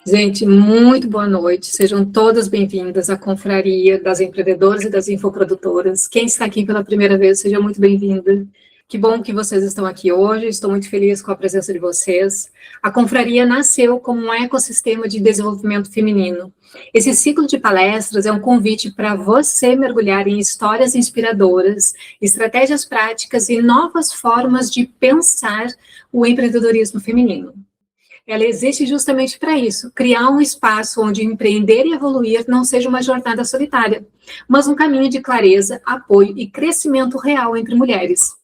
Gente, muito boa noite. Sejam todas bem-vindas à Confraria das Empreendedoras e das Infoprodutoras. Quem está aqui pela primeira vez, seja muito bem-vinda. Que bom que vocês estão aqui hoje. Estou muito feliz com a presença de vocês. A Confraria nasceu como um ecossistema de desenvolvimento feminino. Esse ciclo de palestras é um convite para você mergulhar em histórias inspiradoras, estratégias práticas e novas formas de pensar o empreendedorismo feminino. Ela existe justamente para isso, criar um espaço onde empreender e evoluir não seja uma jornada solitária, mas um caminho de clareza, apoio e crescimento real entre mulheres.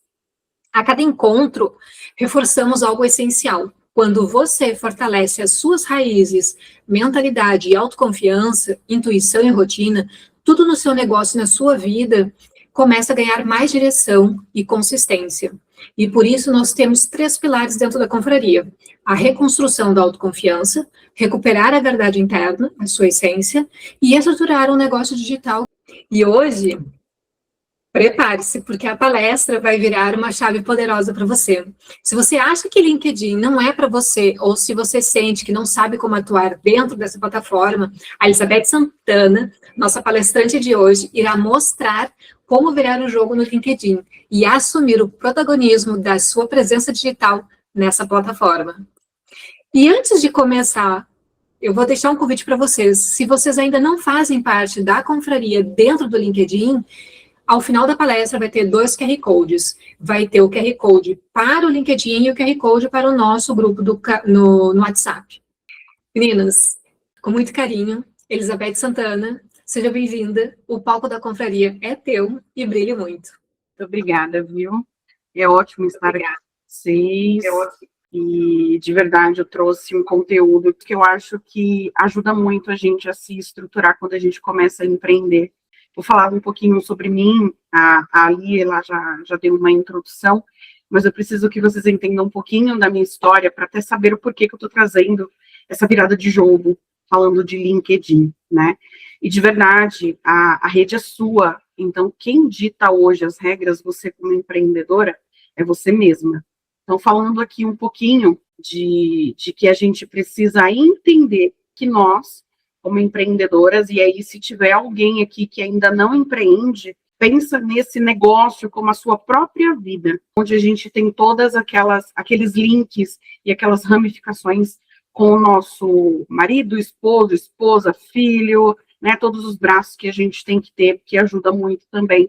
A cada encontro, reforçamos algo essencial. Quando você fortalece as suas raízes, mentalidade e autoconfiança, intuição e rotina, tudo no seu negócio e na sua vida começa a ganhar mais direção e consistência. E por isso nós temos 3 pilares dentro da confraria: a reconstrução da autoconfiança, recuperar a verdade interna, a sua essência, e estruturar um negócio digital. E hoje, prepare-se, porque a palestra vai virar uma chave poderosa para você. Se você acha que LinkedIn não é para você, ou se você sente que não sabe como atuar dentro dessa plataforma, a Elizabeth Santana, nossa palestrante de hoje, irá mostrar como virar o jogo no LinkedIn e assumir o protagonismo da sua presença digital nessa plataforma. E antes de começar, eu vou deixar um convite para vocês. Se vocês ainda não fazem parte da confraria dentro do LinkedIn, ao final da palestra vai ter 2 QR Codes. Vai ter o QR Code para o LinkedIn e o QR Code para o nosso grupo no WhatsApp. Meninas, com muito carinho, Elizabeth Santana, seja bem-vinda. O palco da confraria é teu e brilhe muito. Muito obrigada, viu? É ótimo estar aqui com vocês. E, de verdade, eu trouxe um conteúdo que eu acho que ajuda muito a gente a se estruturar quando a gente começa a empreender. Vou falar um pouquinho sobre mim, a Ali, ela já deu uma introdução, mas eu preciso que vocês entendam um pouquinho da minha história para até saber o porquê que eu estou trazendo essa virada de jogo, falando de LinkedIn, né? E, de verdade, a rede é sua, então quem dita hoje as regras, você como empreendedora, é você mesma. Então, falando aqui um pouquinho de que a gente precisa entender que nós, como empreendedoras, e aí se tiver alguém aqui que ainda não empreende, pensa nesse negócio como a sua própria vida, onde a gente tem todas aqueles links e aquelas ramificações com o nosso marido, esposo, esposa, filho, né, todos os braços que a gente tem que ter, que ajuda muito também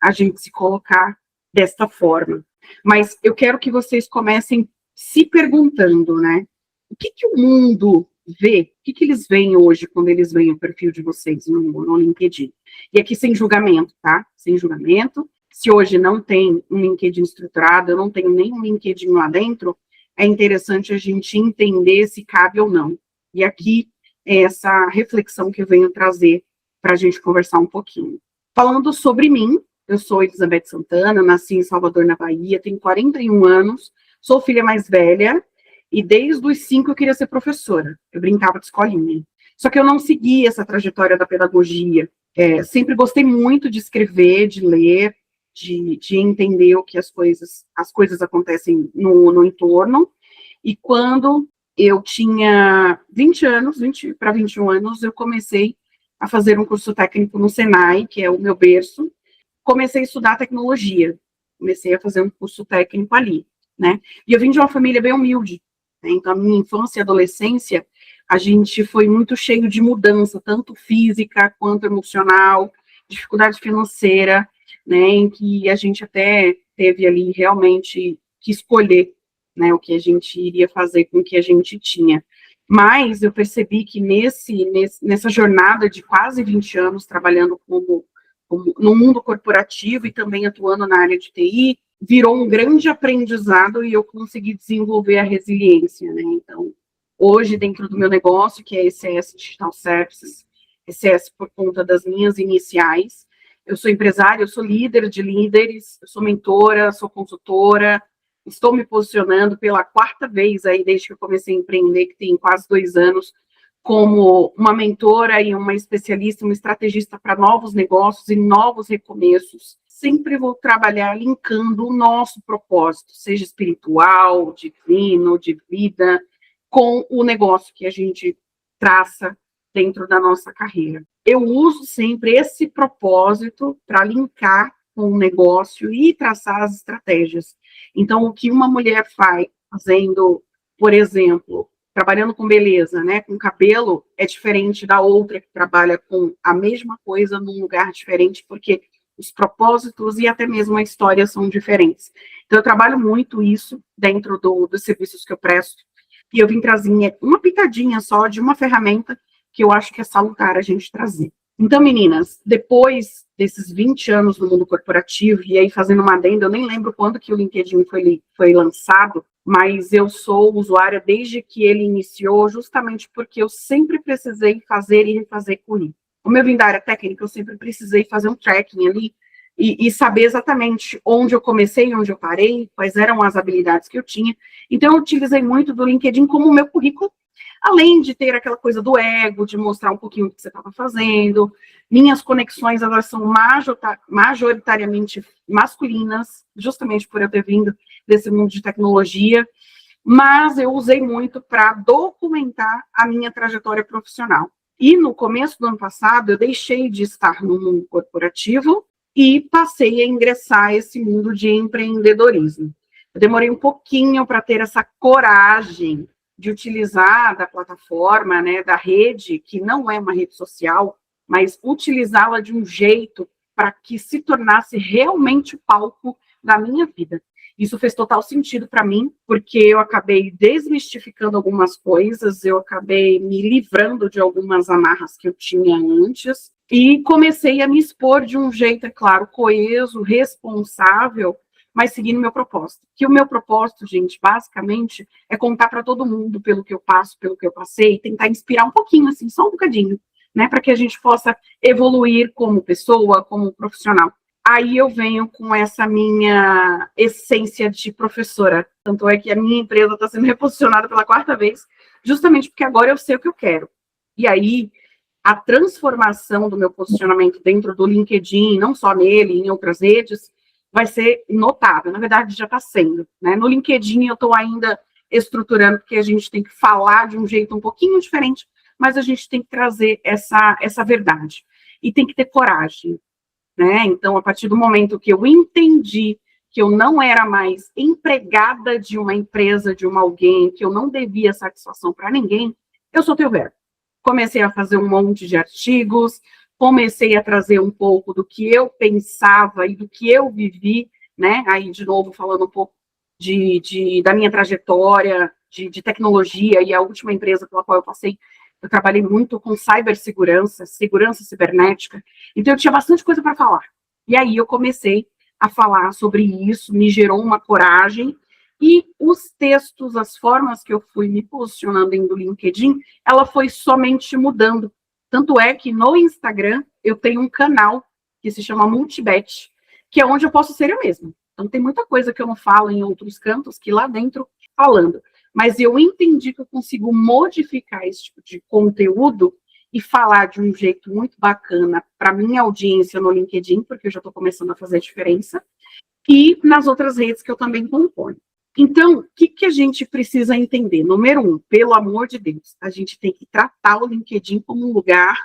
a gente se colocar desta forma. Mas eu quero que vocês comecem se perguntando, né, o que o mundo vê, o que eles veem hoje quando eles veem o perfil de vocês no LinkedIn. E aqui sem julgamento, tá? Sem julgamento. Se hoje não tem um LinkedIn estruturado, eu não tenho nem um LinkedIn lá dentro, é interessante a gente entender se cabe ou não. E aqui é essa reflexão que eu venho trazer para a gente conversar um pouquinho. Falando sobre mim, eu sou Elizabeth Santana, nasci em Salvador, na Bahia, tenho 41 anos, sou filha mais velha, e desde os 5 eu queria ser professora. Eu brincava de escolinha. Só que eu não segui essa trajetória da pedagogia. Sempre gostei muito de escrever, de ler, de entender o que as coisas acontecem no entorno. E quando eu tinha 20 anos, 20 para 21 anos, eu comecei a fazer um curso técnico no Senai, que é o meu berço. Comecei a estudar tecnologia. Comecei a fazer um curso técnico ali, né? E eu vim de uma família bem humilde. Então, a minha infância e adolescência, a gente foi muito cheio de mudança, tanto física quanto emocional, dificuldade financeira, né, em que a gente até teve ali realmente que escolher, né, o que a gente iria fazer com o que a gente tinha. Mas eu percebi que nessa jornada de quase 20 anos trabalhando no mundo corporativo e também atuando na área de TI, virou um grande aprendizado e eu consegui desenvolver a resiliência, né? Então, hoje, dentro do meu negócio, que é ECS Digital Services, ECS por conta das minhas iniciais, eu sou empresária, eu sou líder de líderes, eu sou mentora, sou consultora, estou me posicionando pela 4ª vez aí, desde que eu comecei a empreender, que tem quase 2 anos, como uma mentora e uma especialista, uma estrategista para novos negócios e novos recomeços. Sempre vou trabalhar linkando o nosso propósito, seja espiritual, divino, de vida, com o negócio que a gente traça dentro da nossa carreira. Eu uso sempre esse propósito para linkar com o negócio e traçar as estratégias. Então, o que uma mulher faz fazendo, por exemplo, trabalhando com beleza, né, com cabelo, é diferente da outra que trabalha com a mesma coisa num lugar diferente, porque os propósitos e até mesmo a história são diferentes. Então, eu trabalho muito isso dentro dos serviços que eu presto, e eu vim trazer uma pitadinha só de uma ferramenta que eu acho que é salutar a gente trazer. Então, meninas, depois desses 20 anos no mundo corporativo, e aí fazendo uma adenda, eu nem lembro quando que o LinkedIn foi lançado, mas eu sou usuária desde que ele iniciou, justamente porque eu sempre precisei fazer e refazer currículo. Como eu vim da área técnica, eu sempre precisei fazer um tracking ali e saber exatamente onde eu comecei, onde eu parei, quais eram as habilidades que eu tinha. Então, eu utilizei muito do LinkedIn como meu currículo, além de ter aquela coisa do ego, de mostrar um pouquinho o que você estava fazendo. Minhas conexões, elas são majoritariamente masculinas, justamente por eu ter vindo desse mundo de tecnologia, mas eu usei muito para documentar a minha trajetória profissional. E no começo do ano passado, eu deixei de estar no mundo corporativo e passei a ingressar esse mundo de empreendedorismo. Eu demorei um pouquinho para ter essa coragem de utilizar da plataforma, né, da rede, que não é uma rede social, mas utilizá-la de um jeito para que se tornasse realmente o palco da minha vida. Isso fez total sentido para mim, porque eu acabei desmistificando algumas coisas, eu acabei me livrando de algumas amarras que eu tinha antes, e comecei a me expor de um jeito, é claro, coeso, responsável, mas seguindo o meu propósito. Que o meu propósito, gente, basicamente, é contar para todo mundo pelo que eu passo, pelo que eu passei, tentar inspirar um pouquinho, assim, só um bocadinho, né, para que a gente possa evoluir como pessoa, como profissional. Aí eu venho com essa minha essência de professora. Tanto é que a minha empresa está sendo reposicionada pela 4ª vez, justamente porque agora eu sei o que eu quero. E aí, a transformação do meu posicionamento dentro do LinkedIn, não só nele, em outras redes, vai ser notável. Na verdade, já está sendo, né? No LinkedIn eu estou ainda estruturando, porque a gente tem que falar de um jeito um pouquinho diferente, mas a gente tem que trazer essa verdade. E tem que ter coragem, né? Então, a partir do momento que eu entendi que eu não era mais empregada de uma empresa, de alguém, que eu não devia satisfação para ninguém, eu soltei o verbo. Comecei a fazer um monte de artigos, comecei a trazer um pouco do que eu pensava e do que eu vivi, né? Aí, de novo, falando um pouco da minha trajetória de tecnologia, e a última empresa pela qual eu passei, eu trabalhei muito com cibersegurança, segurança cibernética, então eu tinha bastante coisa para falar. E aí eu comecei a falar sobre isso, me gerou uma coragem, e os textos, as formas que eu fui me posicionando dentro do LinkedIn, ela foi somente mudando. Tanto é que no Instagram eu tenho um canal que se chama Multibet, que é onde eu posso ser eu mesma. Então tem muita coisa que eu não falo em outros cantos, que lá dentro falando. Mas eu entendi que eu consigo modificar esse tipo de conteúdo e falar de um jeito muito bacana para minha audiência no LinkedIn, porque eu já estou começando a fazer a diferença, e nas outras redes que eu também componho. Então, o que a gente precisa entender? Número 1, pelo amor de Deus, a gente tem que tratar o LinkedIn como um lugar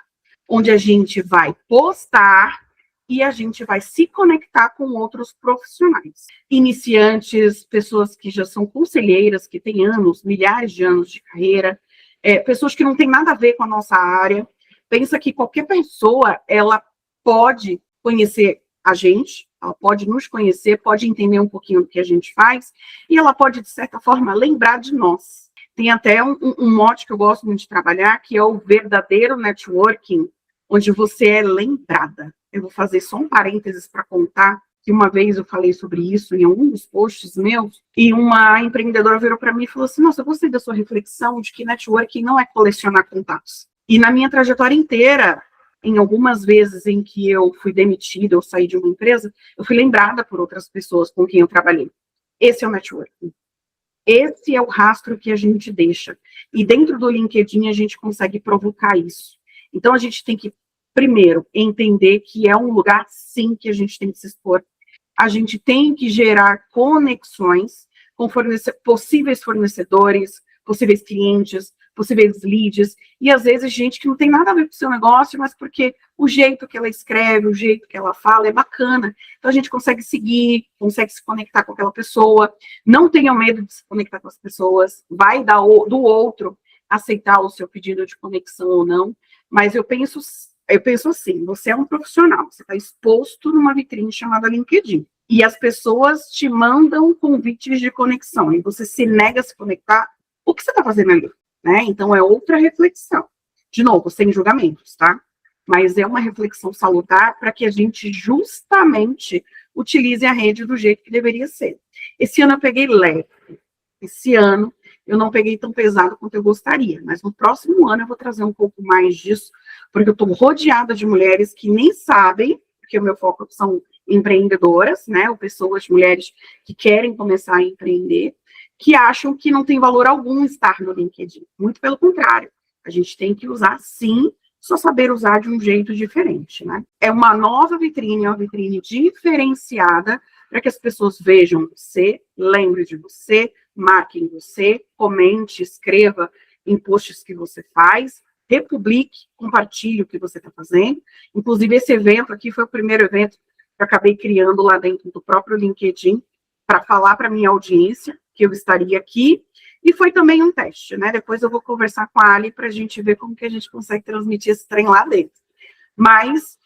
onde a gente vai postar e a gente vai se conectar com outros profissionais. Iniciantes, pessoas que já são conselheiras, que têm anos, milhares de anos de carreira, pessoas que não têm nada a ver com a nossa área. Pensa que qualquer pessoa, ela pode conhecer a gente, ela pode nos conhecer, pode entender um pouquinho do que a gente faz, e ela pode, de certa forma, lembrar de nós. Tem até um mote que eu gosto muito de trabalhar, que é o verdadeiro networking, onde você é lembrada. Eu vou fazer só um parênteses para contar que uma vez eu falei sobre isso em algum dos posts meus, e uma empreendedora virou para mim e falou assim, nossa, eu gostei da sua reflexão de que networking não é colecionar contatos. E na minha trajetória inteira, em algumas vezes em que eu fui demitida, eu saí de uma empresa, eu fui lembrada por outras pessoas com quem eu trabalhei. Esse é o networking. Esse é o rastro que a gente deixa. E dentro do LinkedIn a gente consegue provocar isso. Então a gente tem que, primeiro, entender que é um lugar, sim, que a gente tem que se expor. A gente tem que gerar conexões com possíveis fornecedores, possíveis clientes, possíveis leads, e às vezes gente que não tem nada a ver com o seu negócio, mas porque o jeito que ela escreve, o jeito que ela fala é bacana, então a gente consegue seguir, consegue se conectar com aquela pessoa, não tenham medo de se conectar com as pessoas, vai do outro aceitar o seu pedido de conexão ou não, mas eu penso assim, você é um profissional, você está exposto numa vitrine chamada LinkedIn, e as pessoas te mandam convites de conexão, e você se nega a se conectar, o que você está fazendo ali? Né? Então, é outra reflexão. De novo, sem julgamentos, tá? Mas é uma reflexão salutar para que a gente justamente utilize a rede do jeito que deveria ser. Esse ano eu peguei leve. Esse ano eu não peguei tão pesado quanto eu gostaria, mas no próximo ano eu vou trazer um pouco mais disso, porque eu estou rodeada de mulheres que nem sabem, porque o meu foco são empreendedoras, né, ou pessoas, mulheres que querem começar a empreender, que acham que não tem valor algum estar no LinkedIn. Muito pelo contrário, a gente tem que usar sim, só saber usar de um jeito diferente, né? É uma nova vitrine, uma vitrine diferenciada para que as pessoas vejam você, lembrem de você, marquem você, comente, escreva em posts que você faz, republique, compartilhe o que você está fazendo. Inclusive, esse evento aqui foi o primeiro evento que eu acabei criando lá dentro do próprio LinkedIn para falar para a minha audiência que eu estaria aqui, e foi também um teste, né? Depois eu vou conversar com a Ali para a gente ver como que a gente consegue transmitir esse trem lá dentro. Mas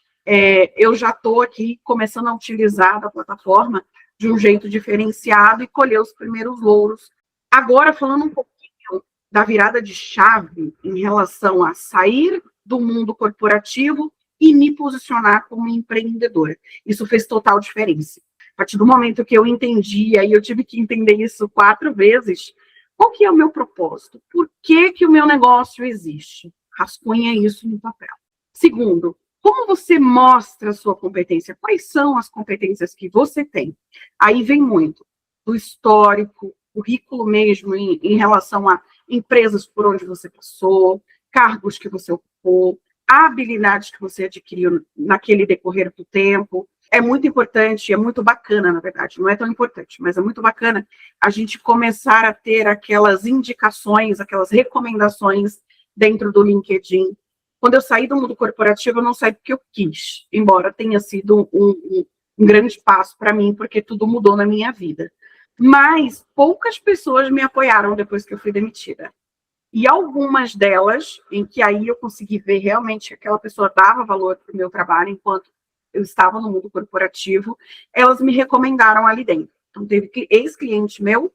eu já estou aqui começando a utilizar a plataforma de um jeito diferenciado e colher os primeiros louros. Agora, falando um pouquinho da virada de chave em relação a sair do mundo corporativo e me posicionar como empreendedora. Isso fez total diferença. A partir do momento que eu entendi, aí eu tive que entender isso 4 vezes, qual que é o meu propósito? Por que que o meu negócio existe? Rascunha isso no papel. Segundo, como você mostra a sua competência? Quais são as competências que você tem? Aí vem muito do histórico, currículo mesmo em relação a empresas por onde você passou, cargos que você ocupou, habilidades que você adquiriu naquele decorrer do tempo. É muito importante, é muito bacana, na verdade, não é tão importante, mas é muito bacana a gente começar a ter aquelas indicações, aquelas recomendações dentro do LinkedIn. Quando eu saí do mundo corporativo, eu não saí porque eu quis, embora tenha sido um grande passo para mim, porque tudo mudou na minha vida. Mas poucas pessoas me apoiaram depois que eu fui demitida. E algumas delas, em que aí eu consegui ver realmente que aquela pessoa dava valor para o meu trabalho, enquanto eu estava no mundo corporativo, elas me recomendaram ali dentro. Então, teve ex-cliente meu,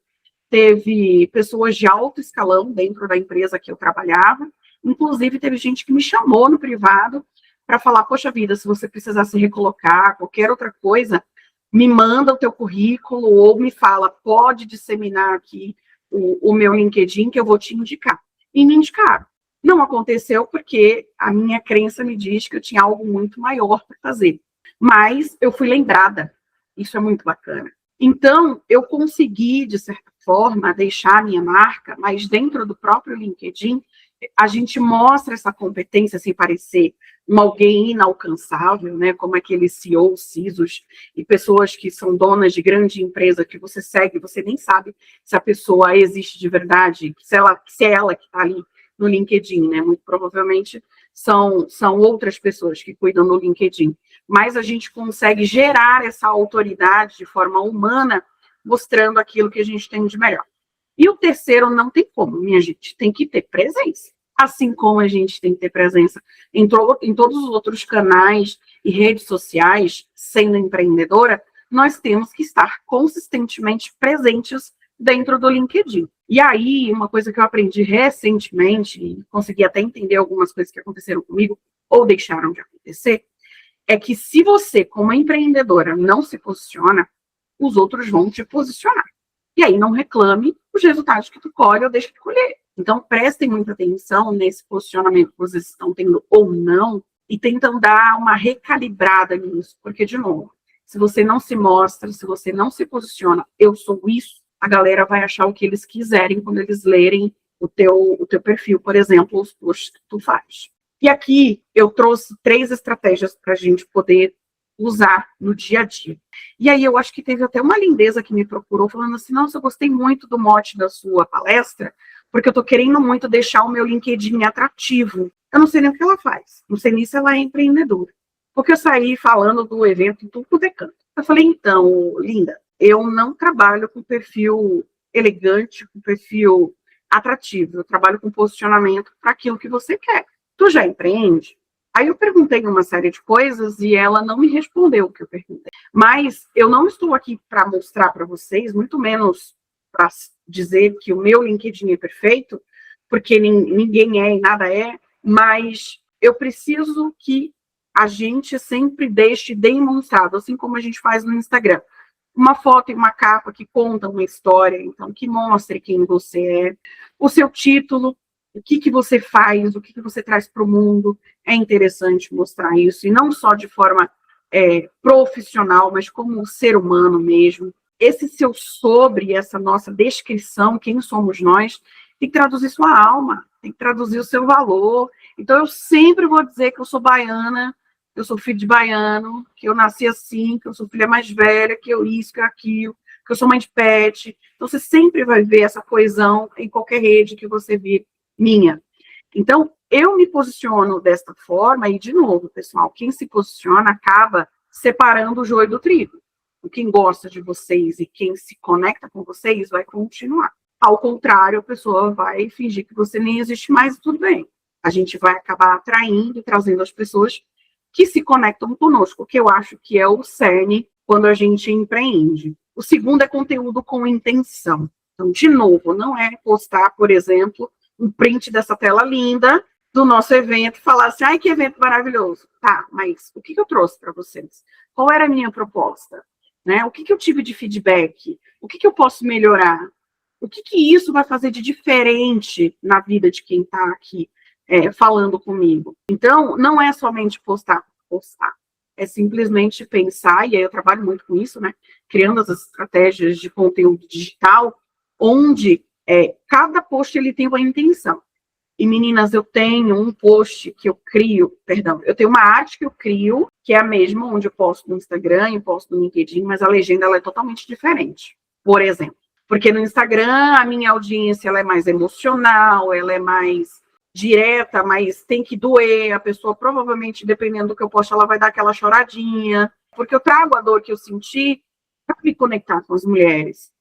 teve pessoas de alto escalão dentro da empresa que eu trabalhava, inclusive teve gente que me chamou no privado para falar, poxa vida, se você precisar se recolocar, qualquer outra coisa, me manda o teu currículo ou me fala, pode disseminar aqui o meu LinkedIn que eu vou te indicar. E me indicaram. Não aconteceu porque a minha crença me diz que eu tinha algo muito maior para fazer. Mas eu fui lembrada. Isso é muito bacana. Então, eu consegui, de certa forma, deixar a minha marca, mas dentro do próprio LinkedIn, a gente mostra essa competência sem parecer alguém inalcançável, né? Como aqueles CEOs, CISOs e pessoas que são donas de grande empresa que você segue, você nem sabe se a pessoa existe de verdade, se é ela que está ali no LinkedIn, né? Muito provavelmente são outras pessoas que cuidam do LinkedIn. Mas a gente consegue gerar essa autoridade de forma humana, mostrando aquilo que a gente tem de melhor. E o terceiro, não tem como, minha gente, tem que ter presença. Assim como a gente tem que ter presença em todos os outros canais e redes sociais, sendo empreendedora, nós temos que estar consistentemente presentes dentro do LinkedIn. E aí, uma coisa que eu aprendi recentemente, e consegui até entender algumas coisas que aconteceram comigo, ou deixaram de acontecer, é que se você, como empreendedora, não se posiciona, os outros vão te posicionar. E aí não reclame os resultados que tu colhe ou deixa de colher. Então, prestem muita atenção nesse posicionamento que vocês estão tendo ou não, e tentam dar uma recalibrada nisso, porque, de novo, se você não se mostra, se você não se posiciona, eu sou isso, a galera vai achar o que eles quiserem quando eles lerem o teu perfil, por exemplo, os posts que tu faz. E aqui eu trouxe 3 estratégias para a gente poder usar no dia a dia. E aí eu acho que teve até uma lindeza que me procurou, falando assim, nossa, eu gostei muito do mote da sua palestra, porque eu tô querendo muito deixar o meu LinkedIn atrativo. Eu não sei nem o que ela faz, não sei nem se ela é empreendedora. Porque eu saí falando do evento do Canto. Eu falei, então, linda, eu não trabalho com perfil elegante, com perfil atrativo. Eu trabalho com posicionamento para aquilo que você quer. Tu já empreende? Aí eu perguntei uma série de coisas e ela não me respondeu o que eu perguntei. Mas eu não estou aqui para mostrar para vocês, muito menos para dizer que o meu LinkedIn é perfeito, porque ninguém é e nada é, mas eu preciso que a gente sempre deixe demonstrado, assim como a gente faz no Instagram, uma foto e uma capa que conta uma história, então que mostre quem você é, o seu título, o que você faz, o que você traz para o mundo. É interessante mostrar isso, e não só de forma profissional, mas como ser humano mesmo. Esse seu sobre, essa nossa descrição, quem somos nós, tem que traduzir sua alma, tem que traduzir o seu valor. Então, eu sempre vou dizer que eu sou baiana, que eu sou filho de baiano, que eu nasci assim, que eu sou filha mais velha, que eu isso, que eu aquilo, que eu sou mãe de pet. Então, você sempre vai ver essa coesão em qualquer rede que você vir minha. Então, eu me posiciono desta forma, e, de novo, pessoal, quem se posiciona acaba separando o joio do trigo. Quem gosta de vocês e quem se conecta com vocês vai continuar. Ao contrário, a pessoa vai fingir que você nem existe mais e tudo bem. A gente vai acabar atraindo e trazendo as pessoas que se conectam conosco, que eu acho que é o cerne quando a gente empreende. O segundo é conteúdo com intenção. Então, de novo, não é postar, por exemplo, um print dessa tela linda do nosso evento e falar assim, ai, que evento maravilhoso. Tá, mas o que eu trouxe para vocês? Qual era a minha proposta? Né? O que eu tive de feedback? O que eu posso melhorar? O que isso vai fazer de diferente na vida de quem está aqui falando comigo? Então, não é somente postar. É simplesmente pensar, e aí eu trabalho muito com isso, né? Criando as estratégias de conteúdo digital, onde cada post ele tem uma intenção. E, meninas, eu tenho um post que eu crio, eu tenho uma arte que eu crio, que é a mesma, onde eu posto no Instagram, eu posto no LinkedIn, mas a legenda ela é totalmente diferente. Por exemplo, porque no Instagram a minha audiência ela é mais emocional, ela é mais direta, mas tem que doer, a pessoa provavelmente, dependendo do que eu posto, ela vai dar aquela choradinha, porque eu trago a dor que eu senti para me conectar com as mulheres.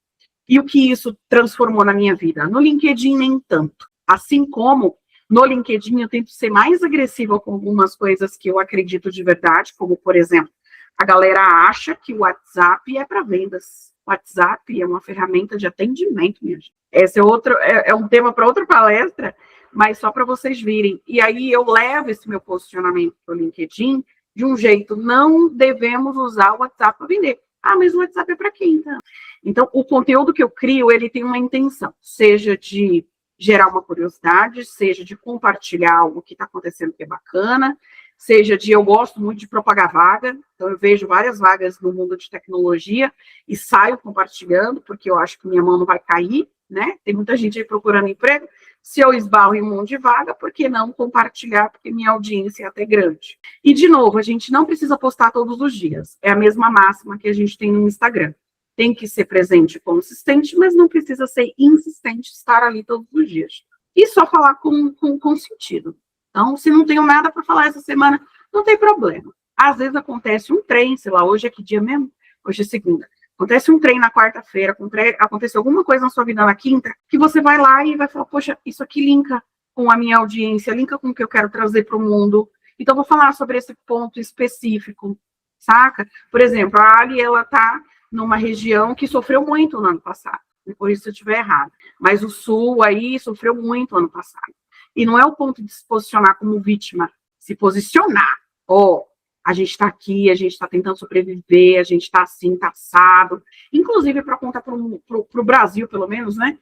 E o que isso transformou na minha vida? No LinkedIn, nem tanto. Assim como no LinkedIn eu tento ser mais agressiva com algumas coisas que eu acredito de verdade, como, por exemplo, a galera acha que o WhatsApp é para vendas. O WhatsApp é uma ferramenta de atendimento, minha gente. Esse é um tema para outra palestra, mas só para vocês virem. E aí eu levo esse meu posicionamento para o LinkedIn de um jeito, não devemos usar o WhatsApp para vender. Ah, mas o WhatsApp é para quem, então? Então, o conteúdo que eu crio, ele tem uma intenção, seja de gerar uma curiosidade, seja de compartilhar algo que está acontecendo que é bacana, seja de eu gosto muito de propagar vaga, então eu vejo várias vagas no mundo de tecnologia e saio compartilhando, porque eu acho que minha mão não vai cair, né? Tem muita gente aí procurando emprego. Se eu esbarro em um monte de vaga, por que não compartilhar? Porque minha audiência é até grande. E, de novo, a gente não precisa postar todos os dias. É a mesma máxima que a gente tem no Instagram. Tem que ser presente e consistente, mas não precisa ser insistente estar ali todos os dias. E só falar com sentido. Então, se não tenho nada para falar essa semana, não tem problema. Às vezes acontece um trem, sei lá, hoje é que dia mesmo? Hoje é segunda. Acontece um trem na quarta-feira, acontece alguma coisa na sua vida na quinta, que você vai lá e vai falar, poxa, isso aqui linka com a minha audiência, linka com o que eu quero trazer para o mundo. Então, vou falar sobre esse ponto específico, saca? Por exemplo, a Ali, ela está numa região que sofreu muito no ano passado, depois se eu estiver errado. Mas o Sul aí sofreu muito no ano passado. E não é o ponto de se posicionar como vítima, se posicionar. A gente está aqui, a gente está tentando sobreviver, a gente está assim, está assado. Inclusive, para contar para o Brasil, pelo menos, né?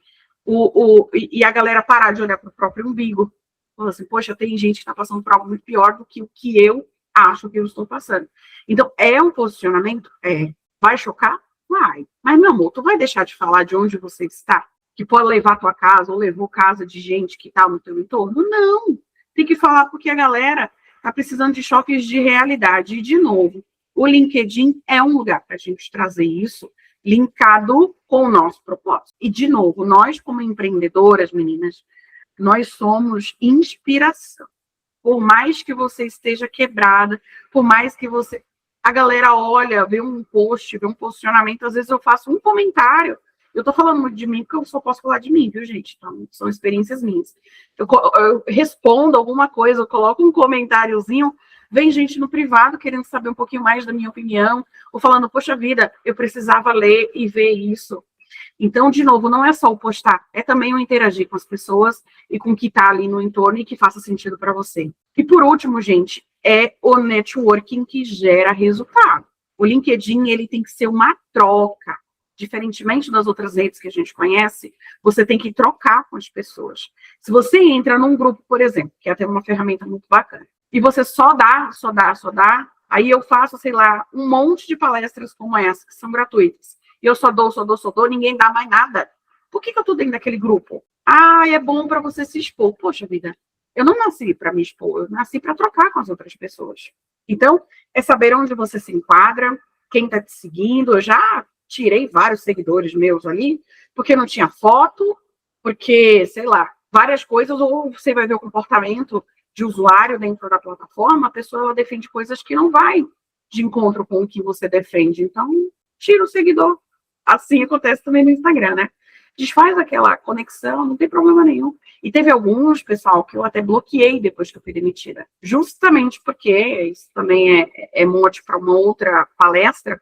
E a galera parar de olhar para o próprio umbigo. Falar assim, poxa, tem gente que está passando por algo muito pior do que o que eu acho que eu estou passando. Então, é um posicionamento? Vai chocar? Vai. Mas, meu amor, tu vai deixar de falar de onde você está? Que pode levar a tua casa ou levou casa de gente que está no teu entorno? Não. Tem que falar porque a galera está precisando de choques de realidade. E, de novo, O LinkedIn é um lugar para a gente trazer isso linkado com o nosso propósito. E, de novo, nós como empreendedoras, meninas, nós somos inspiração. Por mais que você esteja quebrada, por mais que você... A galera olha, vê um post, vê um posicionamento, às vezes eu faço um comentário. Eu estou falando muito de mim, porque eu só posso falar de mim, viu, gente? Então, são experiências minhas. Eu respondo alguma coisa, eu coloco um comentáriozinho, vem gente no privado querendo saber um pouquinho mais da minha opinião, ou falando, poxa vida, eu precisava ler e ver isso. Então, de novo, não é só o postar, é também o interagir com as pessoas e com o que está ali no entorno e que faça sentido para você. E por último, gente, é o networking que gera resultado. O LinkedIn, ele tem que ser uma troca. Diferentemente das outras redes que a gente conhece, você tem que trocar com as pessoas. Se você entra num grupo, por exemplo, que é até uma ferramenta muito bacana, e você só dá, aí eu faço, sei lá, um monte de palestras como essa, que são gratuitas. E eu só dou, ninguém dá mais nada. Por que eu tô dentro daquele grupo? Ah, é bom para você se expor. Poxa vida, eu não nasci para me expor, eu nasci para trocar com as outras pessoas. Então, é saber onde você se enquadra, quem está te seguindo. Eu já tirei vários seguidores meus ali, porque não tinha foto, porque, sei lá, várias coisas, ou você vai ver o comportamento de usuário dentro da plataforma, a pessoa ela defende coisas que não vai de encontro com o que você defende. Então, tira o seguidor. Assim acontece também no Instagram, né? Desfaz aquela conexão, não tem problema nenhum. E teve alguns, pessoal, que eu até bloqueei depois que eu fui demitida. Justamente porque, isso também é mote para uma outra palestra,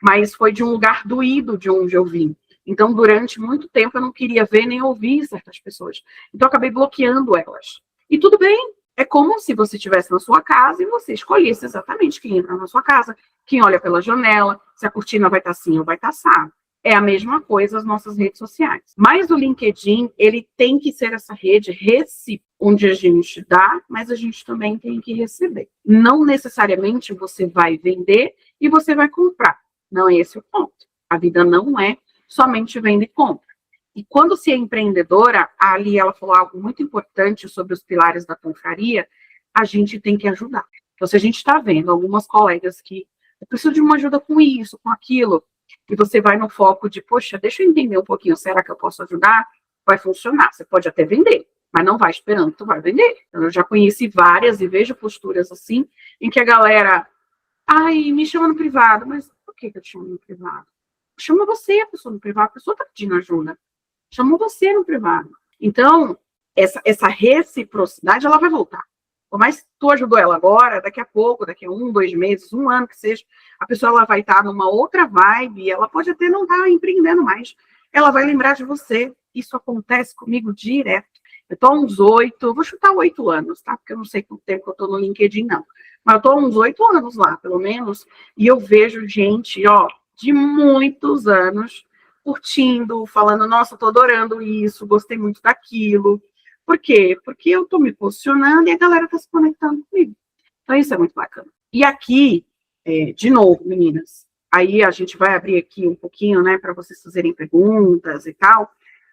mas foi de um lugar doído de onde eu vim. Então, durante muito tempo, eu não queria ver nem ouvir certas pessoas. Então, eu acabei bloqueando elas. E tudo bem. É como se você estivesse na sua casa e você escolhesse exatamente quem entra na sua casa, quem olha pela janela, se a cortina vai estar assim ou vai estar assado. É a mesma coisa as nossas redes sociais. Mas o LinkedIn, ele tem que ser essa rede recíproca, onde a gente dá, mas a gente também tem que receber. Não necessariamente você vai vender e você vai comprar. Não é esse o ponto. A vida não é somente venda e compra. E quando se é empreendedora, ali ela falou algo muito importante sobre os pilares da confraria, a gente tem que ajudar. Então, se a gente está vendo algumas colegas que eu preciso de uma ajuda com isso, com aquilo, e você vai no foco de, poxa, deixa eu entender um pouquinho, será que eu posso ajudar? Vai funcionar. Você pode até vender, mas não vai esperando que tu vai vender. Então, eu já conheci várias e vejo posturas assim, em que a galera, ai, me chama no privado, mas por que eu te chamo no privado? Chama você a pessoa no privado, a pessoa está pedindo ajuda. Chama você no privado. Então, essa reciprocidade, ela vai voltar. Por mais que tu ajudou ela agora, daqui a pouco, daqui a 1, 2 meses, 1 ano que seja, a pessoa ela vai estar numa outra vibe, ela pode até não estar empreendendo mais. Ela vai lembrar de você. Isso acontece comigo direto. Eu estou há uns 8, vou chutar 8 anos, tá? Porque eu não sei quanto tempo eu estou no LinkedIn, não. Mas eu estou há uns 8 anos lá, pelo menos, e eu vejo gente, ó, de muitos anos, curtindo, falando, nossa, estou adorando isso, gostei muito daquilo. Por quê? Porque eu estou me posicionando e a galera está se conectando comigo. Então, isso é muito bacana. E aqui, de novo, meninas, aí a gente vai abrir aqui um pouquinho, né, para vocês fazerem perguntas e tal,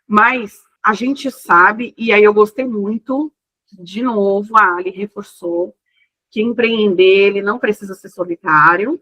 mas a gente sabe, e aí eu gostei muito, de novo, a Ali reforçou, que empreender, ele não precisa ser solitário,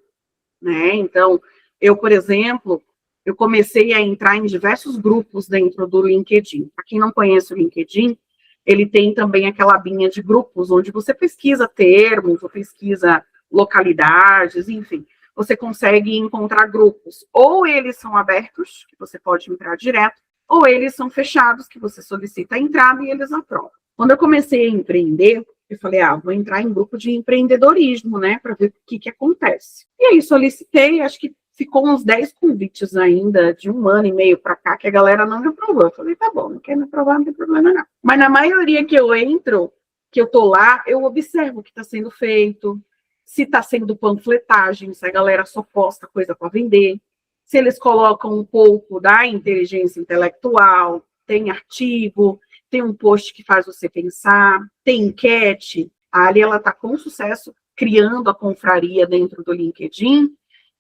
né? Então, eu, por exemplo, eu comecei a entrar em diversos grupos dentro do LinkedIn. Para quem não conhece o LinkedIn, ele tem também aquela abinha de grupos, onde você pesquisa termos, ou pesquisa localidades, enfim. Você consegue encontrar grupos. Ou eles são abertos, que você pode entrar direto, ou eles são fechados, que você solicita a entrada e eles aprovam. Quando eu comecei a empreender, eu falei, vou entrar em grupo de empreendedorismo, né, para ver o que acontece. E aí solicitei, acho que ficou uns 10 convites ainda, de 1 ano e meio para cá, que a galera não me aprovou. Eu falei, tá bom, não quer me aprovar, não tem problema não. Mas na maioria que eu entro, que eu tô lá, eu observo o que está sendo feito, se está sendo panfletagem, se a galera só posta coisa para vender, se eles colocam um pouco da inteligência intelectual, tem artigo, tem um post que faz você pensar, tem enquete. A Ali, ela está com sucesso criando a confraria dentro do LinkedIn,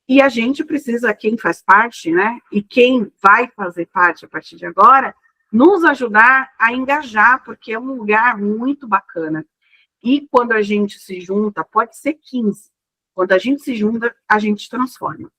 e a gente precisa, quem faz parte, né, e quem vai fazer parte a partir de agora, nos ajudar a engajar, porque é um lugar muito bacana. E quando a gente se junta, pode ser 15, Quando a gente se junta, a gente transforma.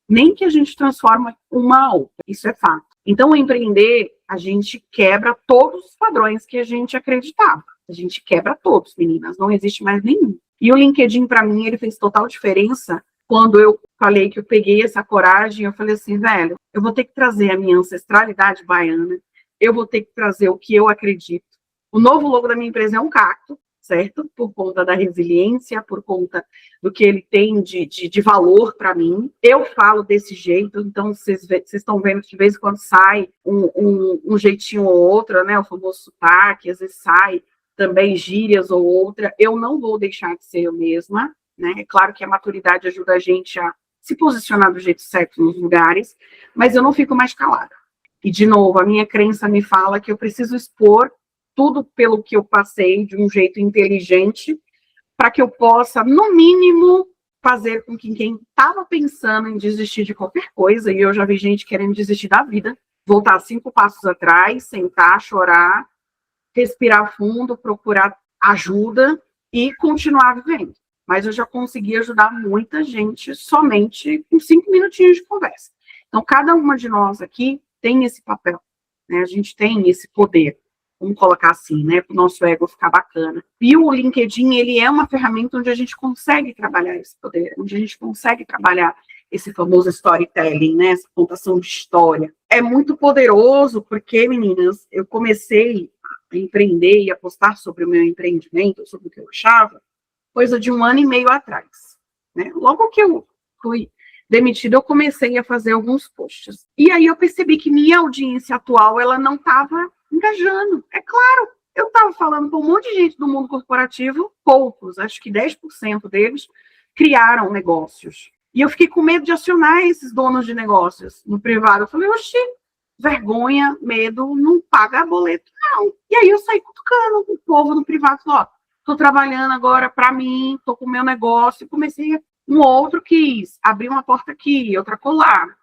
Nem que a gente transforma uma a outra, isso é fato. Então, empreender, a gente quebra todos os padrões que a gente acreditava. A gente quebra todos, meninas, não existe mais nenhum. E o LinkedIn, para mim, ele fez total diferença quando eu falei que eu peguei essa coragem. Eu falei assim, velho, eu vou ter que trazer a minha ancestralidade baiana, eu vou ter que trazer o que eu acredito. O novo logo da minha empresa é um cacto, certo? Por conta da resiliência, por conta do que ele tem de valor para mim. Eu falo desse jeito, então vocês estão vendo que de vez em quando sai um jeitinho ou outro, né? O famoso sotaque, às vezes sai também gírias ou outra. Eu não vou deixar de ser eu mesma, né? É claro que a maturidade ajuda a gente a se posicionar do jeito certo nos lugares, mas eu não fico mais calada. E, de novo, a minha crença me fala que eu preciso expor tudo pelo que eu passei de um jeito inteligente, para que eu possa, no mínimo, fazer com que quem estava pensando em desistir de qualquer coisa, e eu já vi gente querendo desistir da vida, voltar 5 passos atrás, sentar, chorar, respirar fundo, procurar ajuda e continuar vivendo. Mas eu já consegui ajudar muita gente somente com 5 minutinhos de conversa. Então, cada uma de nós aqui tem esse papel, né? A gente tem esse poder. Vamos colocar assim, né, para o nosso ego ficar bacana. E o LinkedIn, ele é uma ferramenta onde a gente consegue trabalhar esse poder, onde a gente consegue trabalhar esse famoso storytelling, né, essa contação de história. É muito poderoso porque, meninas, eu comecei a empreender e a postar sobre o meu empreendimento, sobre o que eu achava, coisa de 1 ano e meio atrás, né? Logo que eu fui demitida, eu comecei a fazer alguns posts. E aí eu percebi que minha audiência atual, ela não estava engajando. É claro, eu estava falando com um monte de gente do mundo corporativo, poucos, acho que 10% deles criaram negócios. E eu fiquei com medo de acionar esses donos de negócios no privado. Eu falei, oxi, vergonha, medo, não paga boleto, não. E aí eu saí cutucando o povo no privado, ó, tô trabalhando agora para mim, tô com o meu negócio, comecei um outro quis, abri uma porta aqui, outra colar,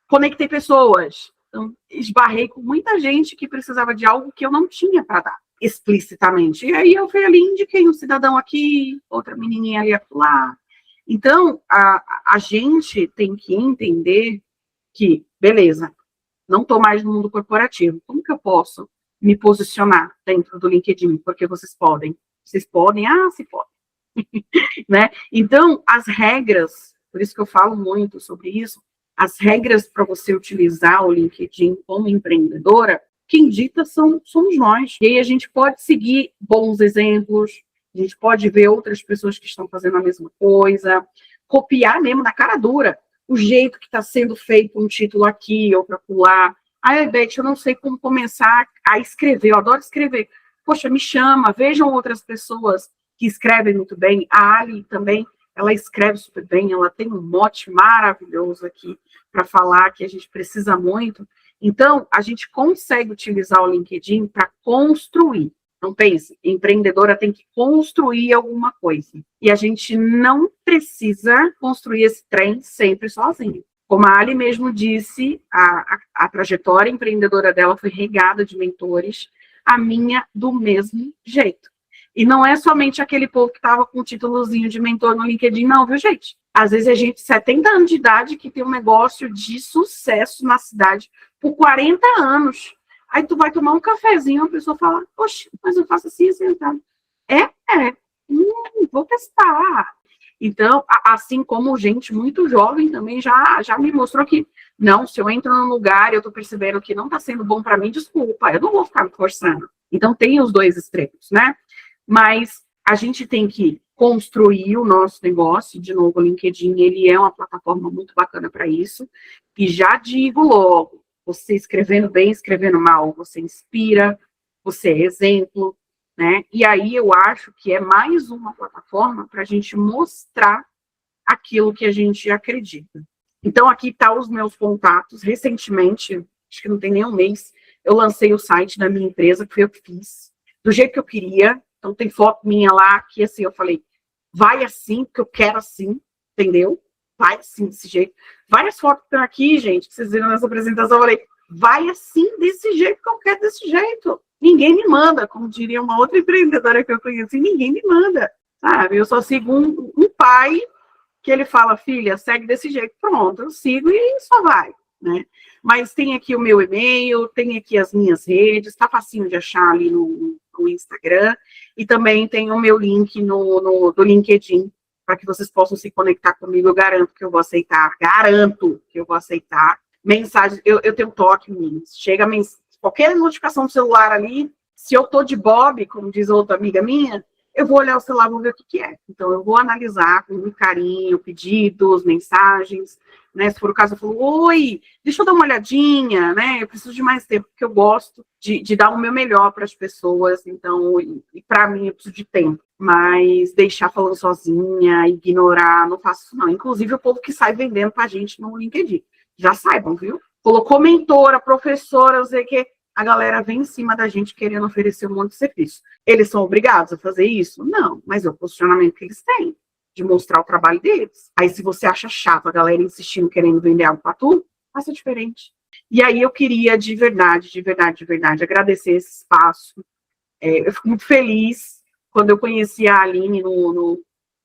conectei pessoas. Então, esbarrei com muita gente que precisava de algo que eu não tinha para dar, explicitamente. E aí eu fui ali, indiquei um cidadão aqui, outra menininha ali lá. Então, a gente tem que entender que, beleza, não estou mais no mundo corporativo. Como que eu posso me posicionar dentro do LinkedIn? Porque vocês podem. Vocês podem? Ah, se podem. Né? Então, as regras, por isso que eu falo muito sobre isso, as regras para você utilizar o LinkedIn como empreendedora, quem dita somos nós. E aí a gente pode seguir bons exemplos, a gente pode ver outras pessoas que estão fazendo a mesma coisa, copiar mesmo na cara dura o jeito que está sendo feito um título aqui, outro acolá. Ai, Beth, eu não sei como começar a escrever, eu adoro escrever. Poxa, me chama, vejam outras pessoas que escrevem muito bem. A Ali também, ela escreve super bem, ela tem um mote maravilhoso aqui para falar que a gente precisa muito. Então, a gente consegue utilizar o LinkedIn para construir. Não pense, empreendedora tem que construir alguma coisa. E a gente não precisa construir esse trem sempre sozinho. Como a Ali mesmo disse, a trajetória empreendedora dela foi regada de mentores, a minha do mesmo jeito. E não é somente aquele povo que estava com um títulozinho de mentor no LinkedIn, não, viu, gente? Às vezes é gente de 70 anos de idade que tem um negócio de sucesso na cidade por 40 anos. Aí tu vai tomar um cafezinho, a pessoa fala, poxa, mas eu faço assim, assim, tá? Vou testar. Então, assim como gente muito jovem também já me mostrou que, não, se eu entro num lugar e eu tô percebendo que não tá sendo bom para mim, desculpa, eu não vou ficar me forçando. Então, tem os dois extremos, né? Mas a gente tem que construir o nosso negócio. De novo, o LinkedIn, ele é uma plataforma muito bacana para isso. E já digo logo, você escrevendo bem, escrevendo mal, você inspira, você é exemplo, né? E aí eu acho que é mais uma plataforma para a gente mostrar aquilo que a gente acredita. Então, aqui tá os meus contatos. Recentemente, acho que não tem nem um mês, eu lancei o site da minha empresa, que foi eu que fiz, do jeito que eu queria. Então, tem foto minha lá, que assim, eu falei, vai assim, porque eu quero assim, entendeu? Vai assim, desse jeito. Várias fotos que estão aqui, gente, que vocês viram nessa apresentação, eu falei, vai assim, desse jeito, que eu quero desse jeito. Ninguém me manda, como diria uma outra empreendedora que eu conheci, ninguém me manda, sabe? Eu só sigo um pai que ele fala, filha, segue desse jeito. Pronto, eu sigo e só vai, né? Mas tem aqui o meu e-mail, tem aqui as minhas redes, tá facinho de achar ali no Instagram, e também tem o meu link do LinkedIn, para que vocês possam se conectar comigo. Eu garanto que eu vou aceitar, mensagens. Eu tenho toque, meninas, chega qualquer notificação do celular ali, se eu tô de bob, como diz outra amiga minha, eu vou olhar o celular, vou ver o que é. Então, eu vou analisar com muito carinho, pedidos, mensagens, né? Se for o caso, eu falo, oi, deixa eu dar uma olhadinha, né? Eu preciso de mais tempo, porque eu gosto de dar o meu melhor para as pessoas, então, e para mim, eu preciso de tempo. Mas deixar falando sozinha, ignorar, não faço isso não. Inclusive, o povo que sai vendendo pra gente no LinkedIn. Já saibam, viu? Colocou mentora, professora, não sei o quê. A galera vem em cima da gente querendo oferecer um monte de serviço. Eles são obrigados a fazer isso? Não, mas é o posicionamento que eles têm, de mostrar o trabalho deles. Aí, se você acha chato a galera insistindo, querendo vender algo para tu, faça diferente. E aí, eu queria, de verdade, agradecer esse espaço. Eu fico muito feliz quando eu conheci a Aline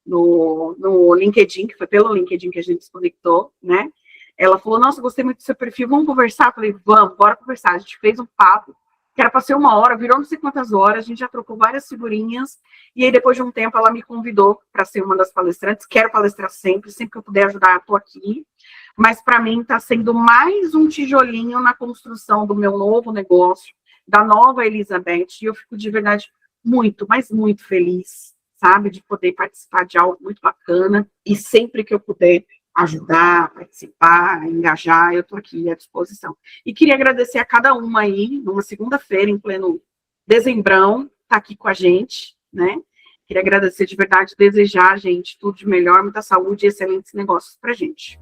no LinkedIn, que foi pelo LinkedIn que a gente se conectou, né? Ela falou, nossa, gostei muito do seu perfil, vamos conversar? Eu falei, vamos, bora conversar. A gente fez um papo, que era para ser 1 hora, virou não sei quantas horas, a gente já trocou várias figurinhas, e aí depois de um tempo ela me convidou para ser uma das palestrantes. Quero palestrar sempre que eu puder ajudar, estou aqui. Mas para mim está sendo mais um tijolinho na construção do meu novo negócio, da nova Elizabeth, e eu fico de verdade muito, mas muito feliz, sabe, de poder participar de algo muito bacana, e sempre que eu puder ajudar, participar, engajar, eu estou aqui à disposição. E queria agradecer a cada uma aí, numa segunda-feira, em pleno dezembrão, tá aqui com a gente, né? Queria agradecer de verdade, desejar, gente, tudo de melhor, muita saúde e excelentes negócios pra gente.